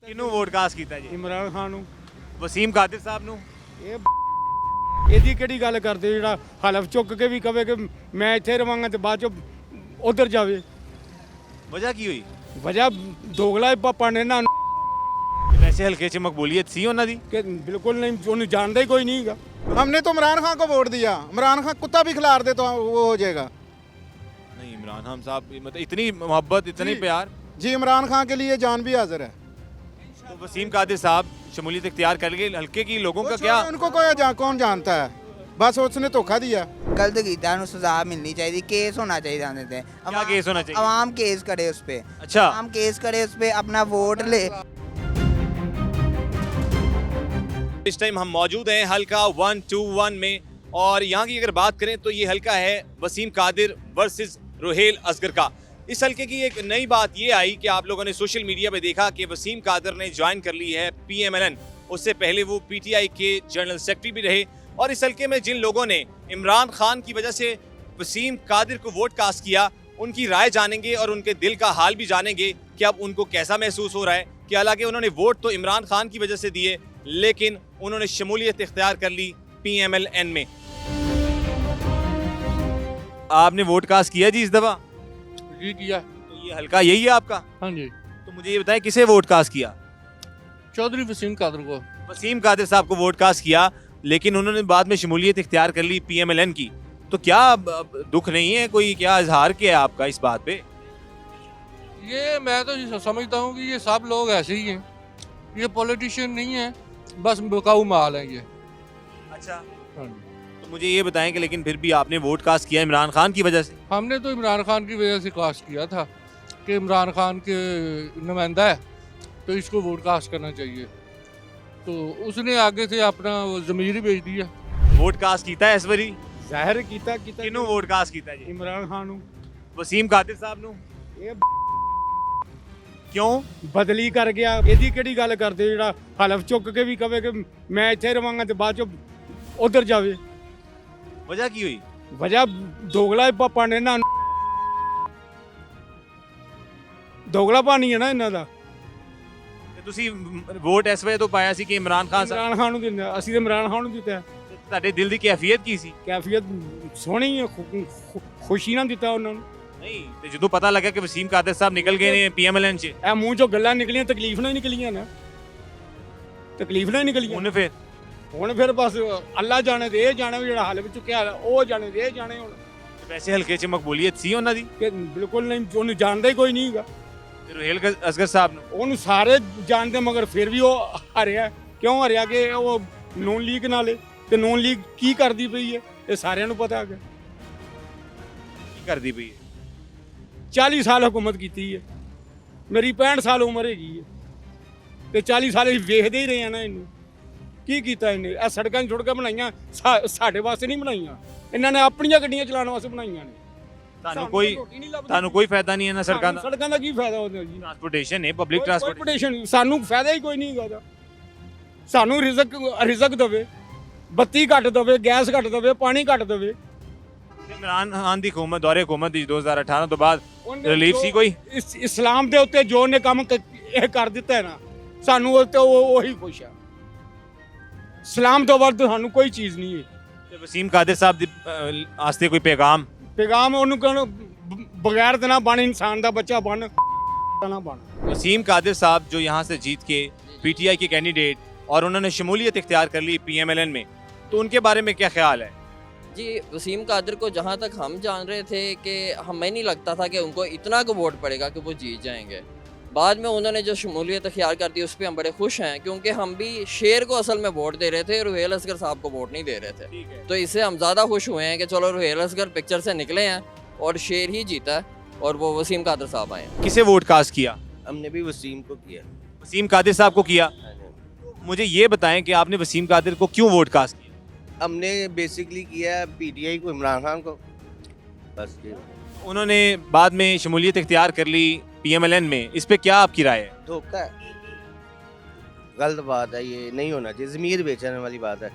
ਕਿਹਨੂੰ vote cast ਕੀਤਾ ਜੀ? ਇਮਰਾਨ ਖਾਨ ਨੂੰ। ਵਸੀਮ ਕਾਦਰ ਸਾਹਿਬ ਨੂੰ। ਇਹ ਇਹਦੀ ਕਿਹੜੀ ਗੱਲ ਕਰਦੇ ਜਿਹੜਾ ਹਲਫ ਚੁੱਕ ਕੇ ਵੀ ਕਵੇ ਕਿ ਮੈਂ ਇੱਥੇ ਰਵਾਂਗਾ ਤੇ ਬਾਅਦ ਚ ਉਧਰ ਜਾਵੇ। ਵਜ੍ਹਾ ਕੀ ਹੋਈ? ਵਜ੍ਹਾ ਦੋਗਲਾ ਪਾਪਾ ਨੇ ਨਾ ਵੈਸੇ ਹਲਕੇ 'ਚ ਮਕਬੂਲੀਅਤ ਸੀ ਉਹਨਾਂ ਦੀ ਕਿ ਬਿਲकुल नहीं, ਉਹਨੂੰ ਜਾਣਦਾ ਹੀ ਕੋਈ नहीं ਹੈਗਾ। हमने तो इमरान खान को वोट दिया। इमरान खान कुत्ता भी खिलार दे तो वो हो जाएगा। नहीं, इमरान खान साहब मतलब इतनी मोहब्बत इतनी जी। प्यार। जी, इमरान खान के लिए जान भी हाजिर है। तो वसीम कादिर साहब शमूलियत इख्तियार कर गए, हल्के की लोगों का क्या? उनको कौन जानता है, बस उसने धोखा दिया। गलत कीता है, सजा मिलनी चाहिए, केस होना चाहिए आने थे। क्या केस होना चाहिए? आवाम केस करे उस पे। अच्छा, आवाम केस करे उस पे, अपना वोट ले। इस टाइम हम मौजूद हैं हल्का 121 में, और यहाँ की अगर बात करें तो ये हल्का है वसीम कादिर वर्सेस रुहेल असगर का। इस हल्के की एक नई बात ये आई कि आप लोगों ने सोशल मीडिया पे देखा कि वसीम कादिर ने ज्वाइन कर ली है PMLN। उससे पहले वो PTI के जनरल सेक्रेटरी भी रहे, और इस हल्के में जिन लोगों ने इमरान खान की वजह से वसीम कादिर को वोट कास्ट किया, उनकी राय जानेंगे और उनके दिल का हाल भी जानेंगे कि अब उनको कैसा महसूस हो रहा है कि हालांकि उन्होंने वोट तो इमरान खान की वजह से दिए, लेकिन उन्होंने शमूलियत इख्तियार कर ली PMLN में। आपने वोट कास्ट किया जी इस दफा? जी किया। तो ये हल्का यही है आपका? हाँ जी, तो मुझे ये बताएं किसे वोट कास्ट किया? चौधरी वसीम कादर को। वसीम कादिर साहब को वोट कास्ट किया, लेकिन उन्होंने बाद में शमूलियत इख्तियार कर ली PMLN की। तो क्या अब दुख नहीं है कोई? क्या इजहार किया है आपका इस बात पे? ये मैं तो समझता हूँ कि ये सब लोग ऐसे ही हैं, ये पॉलिटिशियन नहीं है, बस बिकाऊ माल है ये। अच्छा, हाँ जी। तो मुझे ये बताएं कि लेकिन फिर भी आपने वोट कास्ट किया इमरान खान की वजह से। हमने तो इमरान खान की वजह से कास्ट किया था कि इमरान खान के नुमाइंदा है तो इसको वोट कास्ट करना चाहिए, तो उसने आगे से अपना वो ज़मीर ही बेच दिया। वोट कास्ट कीता है इस बारी? ਜ਼ਾਹਿਰ ਕੀਤਾ किनू वोट कास्ट कीता जी? ਇਮਰਾਨ ਖਾਨ ਨੂੰ। वसीम कादिर साहब ਨੂੰ। ਇਹ क्यों? ਬਦਲੀ ਕਰ ਗਿਆ। ਇਹਦੀ ਕਿਹੜੀ ਗੱਲ ਕਰਦੇ ਜਿਹੜਾ ਹਲਫ ਚੁੱਕ ਕੇ ਵੀ ਕਵੇ ਕਿ ਮੈਂ ਇੱਥੇ ਰਵਾਂਗਾ ਤੇ ਬਾਅਦ ਚ ਉਧਰ ਜਾਵੇ। वजह की हुई? ਵਜ੍ਹਾ ਦੋਗਲਾ ਪਾਪਾ ਨੇ ਨਾ ਦੋਗਲਾ ਪਾਣੀ ਹੈ ਨਾ ਇਹਨਾਂ ਦਾ। ਤੇ ਤੁਸੀਂ ਵੋਟ ਇਸ ਵਜ੍ਹਾ ਤੋਂ ਪਾਇਆ ਸੀ ਕਿ ਇਮਰਾਨ ਖਾਨ ਸਾਹਿਬ। ਇਮਰਾਨ ਖਾਨ ਨੂੰ ਦਿੰਦਾ, ਅਸੀਂ ਤੇ ਇਮਰਾਨ ਖਾਨ ਨੂੰ ਦਿੱਤਾ। ਤੁਹਾਡੇ ਦਿਲ ਦੀ ਕੈਫੀਅਤ ਕੀ ਸੀ? ਕੈਫੀਅਤ ਸੋਹਣੀ ਹੈ, ਖੁਸ਼ੀ ਨਾਲ ਦਿੱਤਾ ਉਹਨਾਂ ਨੂੰ। ਨਹੀਂ, ਤੇ ਜਦੋਂ ਪਤਾ ਲੱਗਾ ਕਿ ਵਸੀਮ ਕਾਦਰ ਸਾਹਿਬ ਨਿਕਲ ਗਏ ਨੇ PMLN 'ਚ, ਇਹ ਮੂੰਹ ਚੋਂ ਗੱਲਾਂ ਨਿਕਲੀਆਂ, ਤਕਲੀਫ ਨਾਲ ਹੀ ਨਿਕਲੀਆਂ ਨਾ, ਤਕਲੀਫ ਨਾਲ ਹੀ ਨਿਕਲੀਆਂ। ਹੁਣ ਫਿਰ ਬਸ ਅੱਲਾ ਜਾਣੇ ਤੇ ਇਹ ਜਾਣੇ, ਜਿਹੜਾ ਹਲਫ ਚੁੱਕਿਆ ਉਹ ਜਾਣੇ ਤੇ ਇਹ ਜਾਣੇ। ਹੁਣ ਵੈਸੇ ਹਲਕੇ 'ਚ ਮਕਬੂਲੀਅਤ ਸੀ ਉਹਨਾਂ ਦੀ ਕਿ ਬਿਲਕੁਲ ਨਹੀਂ, ਉਹਨੂੰ ਜਾਣਦਾ ਹੀ ਕੋਈ ਨਹੀਂ ਹੈਗਾ। ਤੇ ਰੁਹੇਲ ਅਸਗਰ ਸਾਹਿਬ ਨੂੰ ਉਹਨੂੰ ਸਾਰੇ ਜਾਣਦੇ, ਮਗਰ ਫਿਰ ਵੀ ਉਹ ਹਰਿਆ। ਕਿਉਂ ਹਰਿਆ? ਕਿ ਉਹ ਨੂਨ ਲੀਗ ਨਾਲੇ, ਤੇ ਨੂਨ ਲੀਗ ਕੀ ਕਰਦੀ ਪਈ ਹੈ ਇਹ ਸਾਰਿਆਂ ਨੂੰ ਪਤਾ ਹੈਗਾ। ਕੀ ਕਰਦੀ ਪਈ ਹੈ? 40 ਸਾਲ ਹੁਕੂਮਤ ਕੀਤੀ ਹੈ, ਮੇਰੀ 65 ਸਾਲ ਉਮਰ ਹੈਗੀ ਹੈ, ਤੇ 40 ਸਾਲ ਅਸੀਂ ਵੇਖਦੇ ਹੀ ਰਹੇ ਆ ਨਾ ਇਹਨੂੰ। ਕੀ ਕੀਤਾ ਇਹਨੇ? ਇਹ ਸੜਕਾਂ ਛੁੱਟ ਕੇ ਬਣਾਈਆਂ, ਸਾਡੇ ਵਾਸਤੇ ਨਹੀਂ ਬਣਾਈਆਂ, ਇਹਨਾਂ ਨੇ ਆਪਣੀਆਂ ਗੱਡੀਆਂ ਚਲਾਉਣ ਵਾਸਤੇ ਬਣਾਈਆਂ ਨੇ। ਤੁਹਾਨੂੰ ਕੋਈ ਫਾਇਦਾ ਨਹੀਂ ਇਹਨਾਂ ਸੜਕਾਂ ਦਾ? ਸੜਕਾਂ ਦਾ ਕੀ ਫਾਇਦਾ ਹੁੰਦਾ ਜੀ? ਟਰਾਂਸਪੋਰਟੇਸ਼ਨ ਹੈ, ਪਬਲਿਕ ਟਰਾਂਸਪੋਰਟੇਸ਼ਨ, ਸਾਨੂੰ ਫਾਇਦਾ ਹੀ ਕੋਈ ਨਹੀਂ ਹੈਗਾ ਉਹਦਾ। ਸਾਨੂੰ ਰਿਜ਼ਕ ਦੇਵੇ, ਬੱਤੀ ਘੱਟ ਦੇਵੇ, ਗੈਸ ਘੱਟ ਦੇਵੇ, ਪਾਣੀ ਘੱਟ ਦੇਵੇ। ਇਮਰਾਨ ਖਾਨ ਦੀ ਹਕੂਮਤ, ਦੌਰੇ ਹਕੂਮਤ ਦੀ 2018 ਤੋਂ ਬਾਅਦ ਰਿਲੀਫ ਸੀ ਕੋਈ? ਇਸਲਾਮ ਦੇ ਉੱਤੇ ਜੋ ਨੇ ਕੰਮ ਇਹ ਕਰ ਦਿੱਤਾ ਹੈ ਨਾ, ਸਾਨੂੰ ਉਹ ਤੇ ਉਹੀ ਖੁਸ਼ ਆ। ਇਸਲਾਮ ਤੋਂ ਵੱਧ ਸਾਨੂੰ ਕੋਈ ਚੀਜ਼ ਨਹੀਂ ਹੈ। ਤੇ ਵਸੀਮ ਕਾਦਰ ਸਾਹਿਬ ਦੇ ਆਸਤੇ ਕੋਈ ਪੈਗਾਮ ਉਹਨੂੰ ਕਹਿਣ, ਬਗੈਰ ਤੇ ਨਾ ਬਣ, ਇਨਸਾਨ ਦਾ ਬੱਚਾ ਬਣ, ਨਾ बन। वसीम कादिर साहब जो यहाँ से जीत के PTI के कैंडिडेट, और उन्होंने शमूलियत इख्तियार कर ली PMLN में, तो उनके बारे में क्या ख्याल है? जी, वसीम कादिर को जहाँ तक हम जान रहे थे कि हमें नहीं लगता था कि उनको इतना को वोट पड़ेगा कि वो जीत जाएंगे। बाद में उन्होंने जो शमूलियत इख्तियार कर दी, उस पर हम बड़े खुश हैं, क्योंकि हम भी शेर को असल में वोट दे रहे थे, रुहेल असगर साहब को वोट नहीं दे रहे थे। तो इससे हम ज़्यादा खुश हुए हैं कि चलो रुहेल असगर पिक्चर से निकले हैं और शेर ही जीता है और वो वसीम कादिर साहब आए हैं। किसे वोट कास्ट किया? हमने भी वसीम को किया। वसीम कादिर साहब को किया। मुझे ये बताएं कि आपने वसीम कादिर को क्यों वोट कास्ट किया? हमने बेसिकली किया PTI को, इमरान खान को, बस ये। उन्होंने बाद में शमूलियत इख्तियार कर ली PMLN में, इस पे क्या आपकी राय है? धोखा है, गलत बात है, ये नहीं होना चाहिए, ज़मीर बेचने वाली बात है।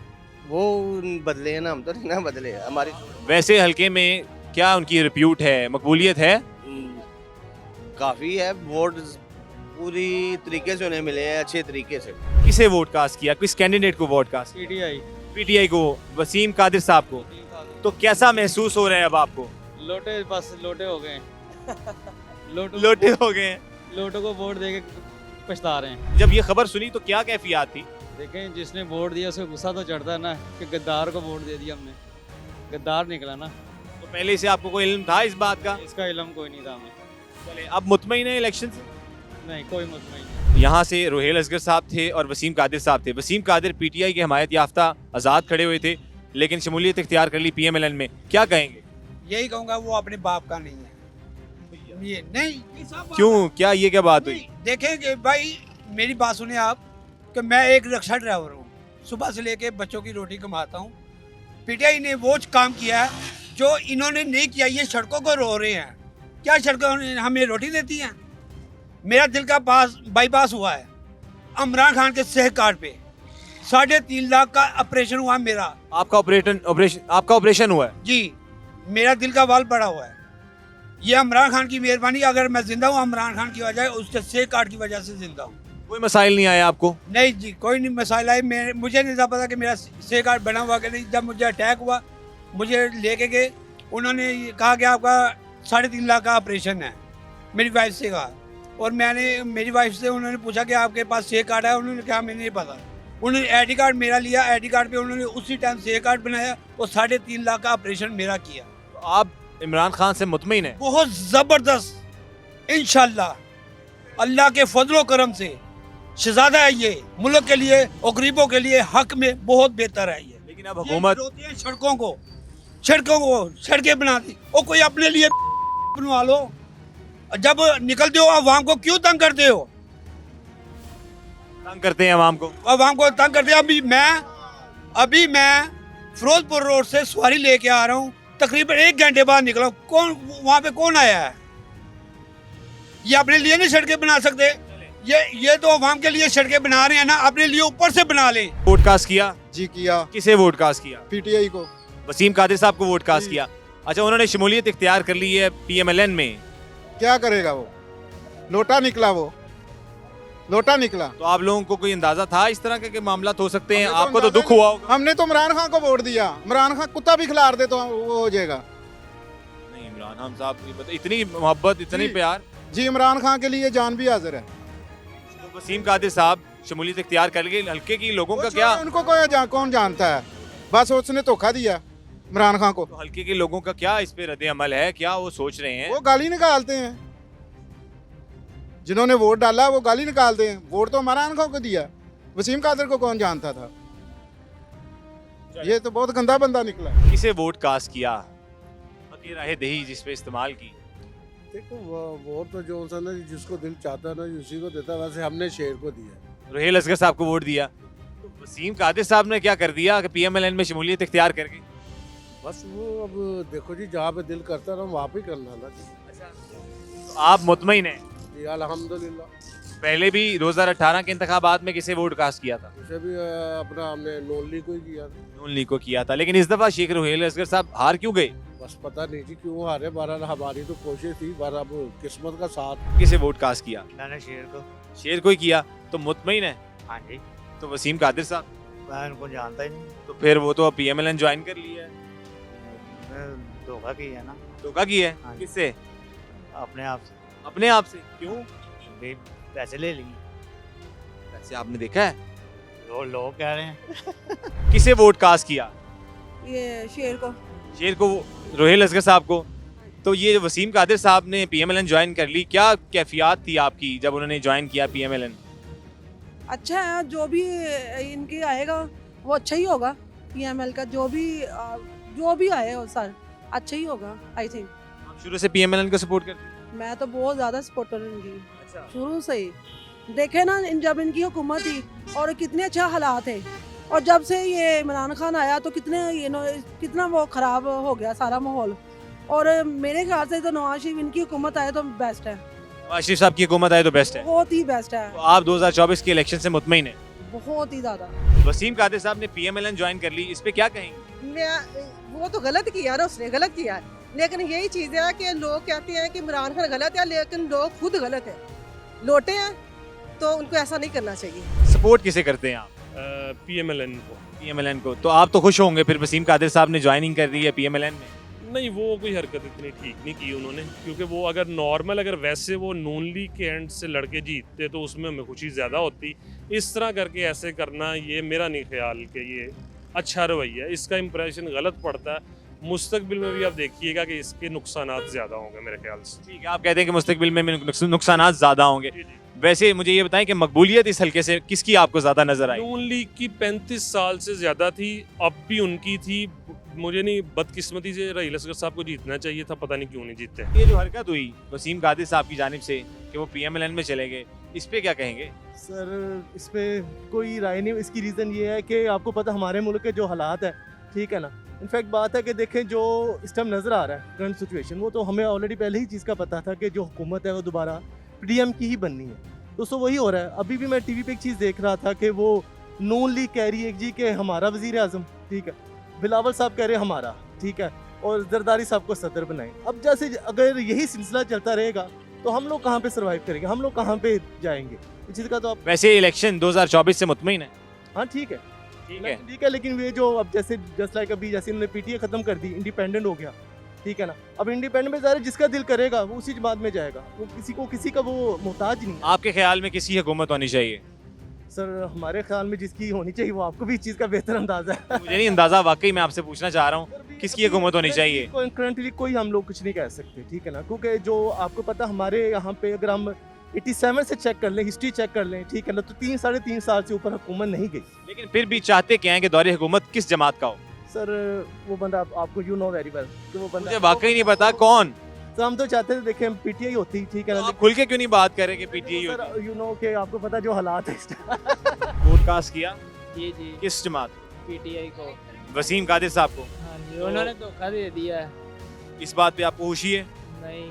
वो बदले हैं ना, हम तो नहीं ना बदले हमारी। वैसे हल्के में क्या उनकी रिप्यूट है, मकबूलियत है? काफ़ी है, वोट पूरी तरीके से उन्हें मिले हैं, अच्छे तरीके से। किसे वोट कास्ट किया, किस कैंडिडेट को वोट कास्ट? पीटीआई पीटीआई को, वसीम कादिर साहब को। तो कैसा महसूस हो रहा है अब आपको? लोटे बस लोटे हो गए लोटे हो गए हैं। लोटो को वोट दे के पछता रहे हैं। जब ये खबर सुनी तो क्या कैफियत थी? देखें जिसने वोट दिया उसको गुस्सा तो चढ़ता है ना कि गद्दार को वोट दे दिया हमने, गद्दार निकला ना। तो पहले से आपको कोई इल्म था इस बात का? इसका इलम कोई नहीं था हमें। चले, अब मुतमईन है इलेक्शन से? नहीं, कोई मुतमईन नहीं। यहाँ से रोहेल असगर साहब थे और वसीम कादिर साहब थे। वसीम कादिर पीटीआई के हमायत याफ्ता आज़ाद खड़े हुए थे, लेकिन शमूलियत इख्तियार कर ली पीएमएलएन में। क्या कहेंगे? यही कहूँगा वो अपने बाप का नहीं है। ये नहीं, ये सब बात क्यों, क्या ये क्या बात हुई? नहीं। देखें कि भाई मेरी बात सुने आप कि मैं एक रिक्शा ड्राइवर हूँ, सुबह से लेके बच्चों की रोटी कमाता हूँ। पीटीआई ने वो काम किया है जो इन्होंने नहीं किया। ये सड़कों को रो रहे हैं, क्या सड़कों हमें रोटी देती हैं? मेरा दिल का बाईपास हुआ है इमरान खान के सेहत कार्ड पे, 3.5 लाख का ऑपरेशन हुआ मेरा। आपका ऑपरेशन हुआ है? जी, मेरा दिल का वाल पड़ा हुआ है। ये इमरान खान की मेहरबानी, अगर मैं जिंदा हूँ इमरान खान की वजह, उसके सेहत कार्ड की वजह से जिंदा हूँ। कोई मसाइल नहीं आया आपको? नहीं जी, कोई नहीं मसाइल आए। मुझे नहीं था पता कि मेरा सेहत कार्ड बना हुआ कि नहीं। जब मुझे अटैक हुआ, मुझे लेके गए, उन्होंने कहा कि आपका 3.5 लाख का ऑपरेशन है, मेरी वाइफ से कहा। और मेरी वाइफ से उन्होंने पूछा कि आपके पास सेहत कार्ड है? उन्होंने कहा मुझे नहीं पता। उन्होंने आईडी कार्ड मेरा लिया, आईडी कार्ड पे उन्होंने उसी टाइम सेहत कार्ड बनाया और 3.5 लाख का ऑपरेशन मेरा किया। तो आप इमरान खान से मुतमईन है? बहुत ज़बरदस्त, इंशाल्लाह अल्लाह के फजलो करम से शहजादा है ये, मुल्क के लिए और गरीबों के लिए हक में बहुत बेहतर है ये। लेकिन अब हुकूमत सड़कों को सड़कें बना दी, और कोई अपने लिए बनवा लो। जब निकलते हो आवाम को क्यों तंग करते हो? तंग करते हैं आवाम को? आवाम को तंग करते हैं। अभी मैं फिरोजपुर रोड से सवारी लेके आ रहा हूँ, तकरीबन 1 घंटे बाद निकला। वहाँ पे कौन आया है? ये अपने लिए नहीं सड़कें बना सकते। ये तो आवाम के लिए सड़कें बना रहे हैं ना, अपने लिए ऊपर से बना ले। वोट कास्ट किया? जी किया। किसे वोट कास्ट किया? पीटीआई को। वसीम कादिर साहब को वोट कास्ट किया। अच्छा, उन्होंने शमूलियत इख्तियार कर ली है पीएमएलएन में। क्या करेगा वो? लोटा निकला वो, लोटा निकला। तो आप लोगों को कोई अंदाजा था इस तरह के मामला हो सकते हैं? हमने तो आपको तो अंदाजा दुख हुआ होगा। हमने तो इमरान खान को वोट दिया। इमरान खान कुत्ता भी खिलार दे तो वो हो जाएगा। नहीं, इमरान खान साहब की इतनी मोहब्बत, इतनी जी। प्यार। जी, इमरान खान के लिए जान भी हाजिर है। तो वसीम कादिर साहब शमूलियत इख्तियार कर लिए, हल्के की लोगों का क्या? उनको कौन जानता है? बस उसने धोखा दिया इमरान खान को। तो हल्के के लोगों का क्या इस पे रद्द अमल है? क्या वो सोच रहे हैं? वो गाली निकालते हैं, जिन्होंने वोट डाला वो गाली निकालते हैं। वोट तो इमरान खान को दिया, वसीम कादिर को कौन जानता था? ये तो बहुत गंदा बंदा निकला। किसे वोट कास्ट किया? फकीर राहे दही जिस पे इस्तेमाल की। देखो वोट तो जो सा ना जिसको दिल चाहता है ना उसी को देता है। वैसे हमने शेर को दिया। रोहेल असगर साहब को वोट दिया। तो वसीम कादिर साहब ने क्या कर दिया कि पीएमएलएन में शमूलियत इख्तियार करके? बस वो अब देखो जी, जहाँ पे दिल करता है वहाँ पे करना ना जी। तो आप मुतमईन हैं? जी अल्हम्दुलिल्लाह। पहले भी 2018 के इंतखाबात में किसे वोट कास्ट किया था? उसे भी अपना हमने नून लीग को ही किया था। नून लीग को किया था, लेकिन इस दफा शेख रोहेल असगर साहब हार क्यों गए? बस पता नहीं जी क्यों हारे। बहरहाल हमारी तो कोशिश थी, पर अब किस्मत का साथ। किसे वोट कास्ट किया? मैंने शेर को। शेर को ही किया। तो मुतमईन है? हाँ जी, तो वसीम कादिर साहब? मैं उनको जानता ही नहीं, तो फिर वो तो पीएमएलएन ज्वाइन कर लिया है। धोखा किया ना धोखा किया है? हाँ जी। किससे? अपने आप से, अपने आप से? क्यों? पैसे ले लिए। वैसे आपने देखा है? लोग कह रहे हैं। किसे वोट कास्ट किया? ये शेर को। शेर को, रोहेल असगर साहब को। तो ये वसीम कादिर साहब ने पीएमएलएन ज्वाइन कर ली, क्या कैफियत थी आपकी जब उन्होंने ज्वाइन किया पीएमएलएन? अच्छा है, जो भी इनके आएगा वो अच्छा ही होगा। पीएमएल का जो भी आए वो सर अच्छा ही होगा आई थिंक। आप शुरू से पीएमएलएन को सपोर्ट करते हैं? मैं तो बहुत ज़्यादा सपोर्टर हूँ इनकी, शुरू से ही। देखे ना जब इनकी हुकूमत थी और कितने अच्छा हालात थे, और जब से ये इमरान खान आया तो कितना वो ख़राब हो गया सारा माहौल। और मेरे ख्याल से तो नवाज शरीफ इनकी हुकूमत आए तो बेस्ट है। नवाज शरीफ साहब की हुकूमत आए तो बेस्ट है? बहुत ही बेस्ट है। तो आप 2024 के इलेक्शन से मुतमईन है? बहुत ही ज़्यादा। वसीम कादिर साहब ने पीएमएलएन ज्वाइन कर ली, इस पे क्या कहेंगे? वो तो गलत किया ना, उसने गलत किया है, लेकिन यही चीज़ है कि लोग कहते हैं कि इमरान खान गलत है, लेकिन लोग खुद गलत है, लोटे हैं। तो उनको ऐसा नहीं करना चाहिए। सपोर्ट किसे करते हैं आप? PMLN को। पीएमएलएन को। तो आप तो खुश होंगे फिर वसीम कादिर साहब ने ज्वाइनिंग कर दी है पीएमएलएन में। नहीं, वो कोई हरकत इतनी ठीक नहीं की उन्होंने, क्योंकि वो अगर नॉर्मल, अगर वैसे वो नून लीग के एंड से लड़के जीतते तो उसमें हमें खुशी ज़्यादा होती। इस तरह करके ऐसे करना, ये मेरा नहीं ख्याल कि ये अच्छा रवैया है। इसका इंप्रेशन गलत पड़ता है। मुस्तकबिल में भी आप देखिएगा कि इसके नुकसानात ज़्यादा होंगे मेरे ख्याल से। ठीक है, आप कहते हैं कि मुस्तकबिल में नुकसानात ज़्यादा होंगे। वैसे मुझे ये बताएं कि मकबूलियत इस हल्के से किसकी आपको ज़्यादा नजर आई? नून लीग की 35 साल से ज़्यादा थी, अब भी उनकी थी। मुझे नहीं, बदकिस्मती से रहील असगर साहब को जीतना चाहिए था, पता नहीं क्यों नहीं जीतते। ये जो हरकत हुई वसीम कादिर साहब की जानिब से कि वो पीएमएलएन में चले गए, इस पे क्या कहेंगे? सर, इस पे कोई राय नहीं। इसकी रीज़न ये है कि आपको पता हमारे मुल्क के जो हालात है, ठीक है ना। इनफैक्ट बात है कि देखें जो इस टाइम नज़र आ रहा है करंट सिचुएशन, वो तो हमें ऑलरेडी पहले ही चीज़ का पता था कि जो हुकूमत है वो दोबारा पीडीएम की ही बननी है। दोस्तों वही हो रहा है। अभी भी मैं टीवी पे एक चीज़ देख रहा था कि वो नून लीग कह रही है जी कि हमारा वज़ीर आज़म, ठीक है, बिलावल साहब कह रहे हैं हमारा, ठीक है, और जरदारी साहब को सदर बनाएं। अब जैसे अगर यही सिलसिला चलता रहेगा तो हम लोग कहाँ पे सर्वाइव करेंगे, हम लोग कहाँ पे जाएंगे? इस चीज़ का तो आप वैसे इलेक्शन 2024 से मुतमईन है? हाँ ठीक है, ठीक है, लेकिन वे जो अब जैसे जस्ट लाइक अभी जैसे उन्होंने पीटीए खत्म कर दी, इंडिपेंडेंट हो गया, ठीक है ना। अब इंडिपेंडेंट में ज़रा जिसका दिल करेगा वो उसी जमात में जाएगा, वो किसी का वो मोहताज नहीं है। आपके ख्याल में किसी हुकूमत होनी चाहिए? सर, हमारे ख्याल में जिसकी होनी चाहिए वो आपको भी इस चीज़ का बेहतर अंदाजा है। मुझे नहीं अंदाजा, वाकई मैं आपसे पूछना चाह रहा हूँ किसकी हुकूमत होनी चाहिए? करंटली कोई हम लोग कुछ नहीं कह सकते, ठीक है ना, क्योंकि जो आपको पता हमारे यहाँ पे अगर हम 87 से चेक कर लें, हिस्ट्री चेक कर लें, ठीक है ना, तो 3-3.5 साल से ऊपर हुकूमत नहीं गई। लेकिन फिर भी चाहते क्या है कि दौरे हुकूमत किस जमात का हो? सर, वो बंदा आपको यू नो वेरी वेल कि वो बंदा, मुझे वाकई नहीं पता कौन। तो हम तो चाहते थे देखें पीटीआई होती, ठीक है तो ना। आप खुल के क्यों नहीं बात करें कि पीटीआई होती? सर, यू नो कि आपको पता जो हालात है वोट कास्ट किया जी जी, किस जमात? पीटीआई को। वसीम कादिर साहब को। हाँ जी, उन्होंने धोखा दे दिया है। इस बात पे आपको खुशी है? नहीं,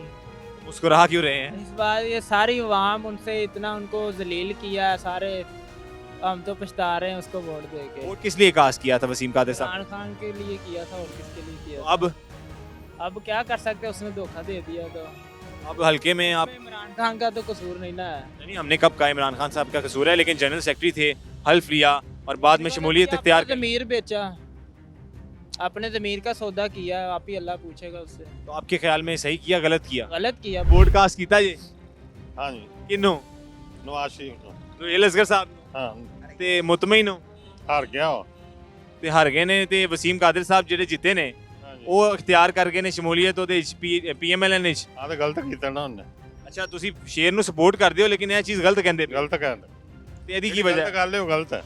मुस्कुरा क्यों रहे हैं? इस बार ये सारी अवाम उनसे इतना उनको जलील किया है, सारे हम तो पछता रहे हैं उसको वोट दे के। वोट किस लिए कास्ट किया था वसीम कादिर साहब? इमरान खान के लिए किया था और किसके लिए किया तो था? अब क्या कर सकते हैं, उसने धोखा दे दिया। तो अब हल्के में आप इमरान खान का तो कसूर नहीं ना है। नहीं, हमने कब कहा इमरान खान साहब का कसूर है, लेकिन जनरल सेक्रेटरी थे, हल्फ लिया और बाद में शमूलियत इख्तियार कर। ज़मीर बेचा, अपने ज़मीर का सौदा किया, आप ही अल्लाह पूछेगा उससे। तो आपके ख्याल में सही किया गलत किया? गलत किया। वोट कास्ट कीता जी? हाँ जी, किन्नू? नवाज शरीफ को। रोहेल असगर साहब हाँ, ते मुतमईन हो हार गया हो। ते हार गए ने ते वसीम कादिर साहब ਜਿਹੜੇ ਜਿੱਤੇ ਨੇ ਉਹ ਇਖਤਿਆਰ ਕਰ ਗਏ ਨੇ ਸ਼ਮੂਲੀਅਤ ਉਹਦੇ ਵਿੱਚ ਪੀਐਮਐਲਐਨ ਵਿੱਚ। ਆ ਤਾਂ ਗਲਤ ਕੀਤਾ ਨਾ ਉਹਨੇ। ਅੱਛਾ, ਤੁਸੀਂ ਸ਼ੇਰ ਨੂੰ ਸਪੋਰਟ ਕਰਦੇ ਹੋ ਲੇਕਿਨ ਇਹ ਚੀਜ਼ ਗਲਤ ਕਹਿੰਦੇ ਪਏ। ਗਲਤ ਕਹਿੰਦੇ ਤੇ ਇਹਦੀ ਕੀ ਵਜ੍ਹਾ? ਗਲਤ ਗੱਲ ਹੈ, ਉਹ ਗਲਤ ਹੈ।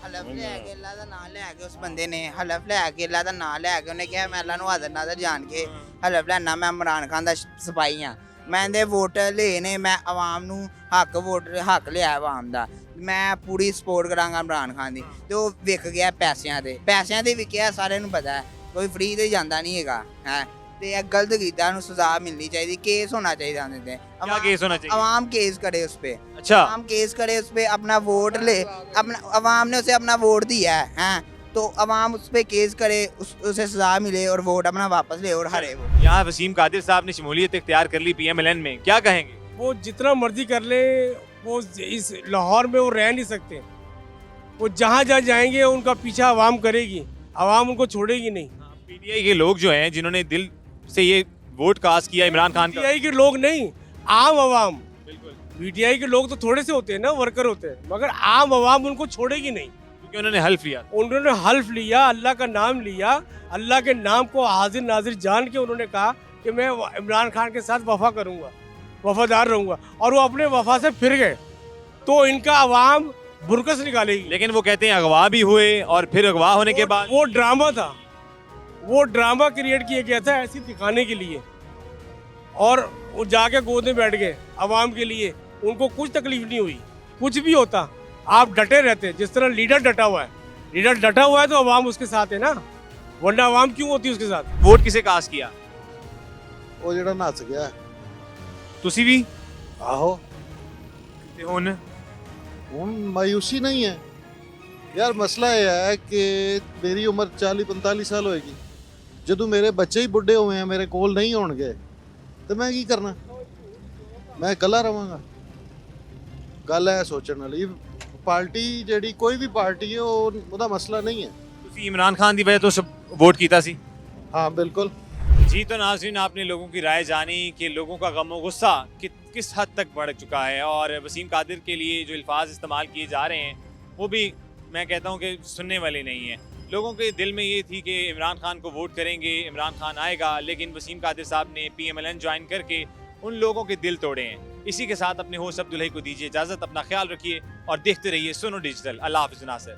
ਹਲਫ ਲੈ ਕੇ ਅੱਲਾ ਦਾ ਨਾਮ ਲੈ ਕੇ ਉਸ ਬੰਦੇ ਨੇ ਹਲਫ ਲੈ ਕੇ ਅੱਲਾ ਦਾ ਨਾਮ ਲੈ ਕੇ ਉਹਨੇ ਕਿਹਾ ਮੈਂ ਅੱਲਾ ਨੂੰ ਹਾਜ਼ਰ ਨਾਜ਼ਰ ਜਾਣ ਕੇ ਹਲਫ ਲੈਣਾ, ਮੈਂ ਇਮਰਾਨ ਖਾਨ ਦਾ ਸਿਪਾਹੀ ਹਾਂ, ਮੈਂ ਇਹਦੇ ਵੋਟ ਲਏ ਨੇ, ਮੈਂ ਆਵਾਮ ਨੂੰ ਹੱਕ ਲਿਆ ਆਵਾਮ ਦਾ, ਮੈਂ ਪੂਰੀ ਸਪੋਰਟ ਕਰਾਂਗਾ ਇਮਰਾਨ ਖਾਨ ਦੀ। ਤੇ ਉਹ ਵਿਕ ਗਿਆ ਪੈਸਿਆਂ ਦੇ ਵਿਕਿਆ, ਸਾਰਿਆਂ ਨੂੰ ਪਤਾ ਹੈ, ਕੋਈ ਫ੍ਰੀ ਤੇ ਜਾਂਦਾ ਨਹੀਂ ਹੈਗਾ ਹੈ। ਤੇ ਇਹ ਗਲਤ ਕੀਤਾ, ਉਹਨੂੰ ਸਜ਼ਾ ਮਿਲਣੀ ਚਾਹੀਦੀ, केस होना चाहिए ਉਹਦੇ ਤੇ। क्या केस होना चाहिए? आवाम केस करे उस पे, अच्छा, आवाम केस करे उस पे, अपना वोट ले, अपना आवाम ने उसे अपना वोट दिया है, हैं, तो आवाम उस पे केस करे, उसे सजा मिले और वोट अपना वापस ले और हरे वो। यहाँ वसीम कादिर साहब ने शमूलियत इख्तियार कर ली पीएमएलएन में, क्या कहेंगे? वो जितना मर्जी कर ले, वो इस लाहौर में वो रह नहीं सकते। वो जहाँ जहाँ जाएंगे उनका पीछा आवाम करेगी, आवाम उनको छोड़ेगी नहीं। पीटीआई के लोग जो हैं जिन्होंने दिल से ये वोट कास्ट किया इमरान खान का। पीटीआई के लोग नहीं, आम आवाम। बिल्कुल, पीटीआई के लोग तो थोड़े से होते हैं ना, वर्कर होते हैं, मगर आम आवाम उनको छोड़ेगी नहीं, क्योंकि उन्होंने हल्फ लिया। उन्होंने हल्फ लिया, अल्लाह का नाम लिया, अल्लाह के नाम को हाजिर नाजिर जान के उन्होंने कहा कि मैं इमरान खान के साथ वफा करूंगा, वफादार रहूंगा, और वो अपने वफा से फिर गए, तो इनका आवाम बुरकस निकालेगी। लेकिन वो कहते हैं अगवा भी हुए और फिर अगवा होने के बाद वो ड्रामा था, वो ड्रामा क्रिएट किया गया था ऐसी दिखाने के लिए, और वो जाके गोद में बैठ गए आवाम के लिए, उनको कुछ तकलीफ नहीं हुई। कुछ भी होता आप डटे रहते, जिस तरह लीडर डटा हुआ है, लीडर डटा हुआ है तो आवाम उसके साथ है ना, वरना आवाम क्यों होती है उसके साथ? वोट किसे कास्ट किया? ਉਹ ਜਿਹੜਾ ਨੱਸ ਗਿਆ। तुसी भी? ਆਹੋ, ते हुन ਹੁਣ ਮਾयूसी नहीं है यार। मसला ये है कि मेरी उम्र 40-45 साल होएगी, ਜਦੋਂ ਮੇਰੇ ਬੱਚੇ ਹੀ ਬੁੱਢੇ ਹੋਏ ਆ, ਮੇਰੇ ਕੋਲ ਨਹੀਂ ਹੋਣਗੇ ਤੇ ਮੈਂ ਕੀ ਕਰਨਾ? ਮੈਂ ਇਕੱਲਾ ਰਵਾਂਗਾ। ਗੱਲ ਹੈ ਸੋਚਣ ਵਾਲੀ। ਪਾਰਟੀ ਜਿਹੜੀ ਕੋਈ ਵੀ ਪਾਰਟੀ ਹੈ ਉਹਦਾ ਮਸਲਾ ਨਹੀਂ ਹੈ। ਤੁਸੀਂ इमरान खान की वजह तो वोट किया सी? हाँ बिल्कुल। जी तो नाज़रीन, आपने लोगों की राय जानी कि लोगों का गम और गुस्सा किस हद तक बढ़ चुका है और वसीम कादिर के लिए जो अल्फाज इस्तेमाल किए जा रहे हैं वो भी मैं कहता हूँ कि सुनने वाले नहीं हैं। लोगों के दिल में ये थी कि इमरान खान को वोट करेंगे, इमरान खान आएगा, लेकिन वसीम कादिर साहब ने PMLN ज्वाइन करके उन लोगों के दिल तोड़े हैं। इसी के साथ अपने होस्ट अब्दुल हई को दीजिए इजाज़त। अपना ख्याल रखिए और देखते रहिए सुनो डिजिटल। अल्लाह हाफ़िज़ नासिर।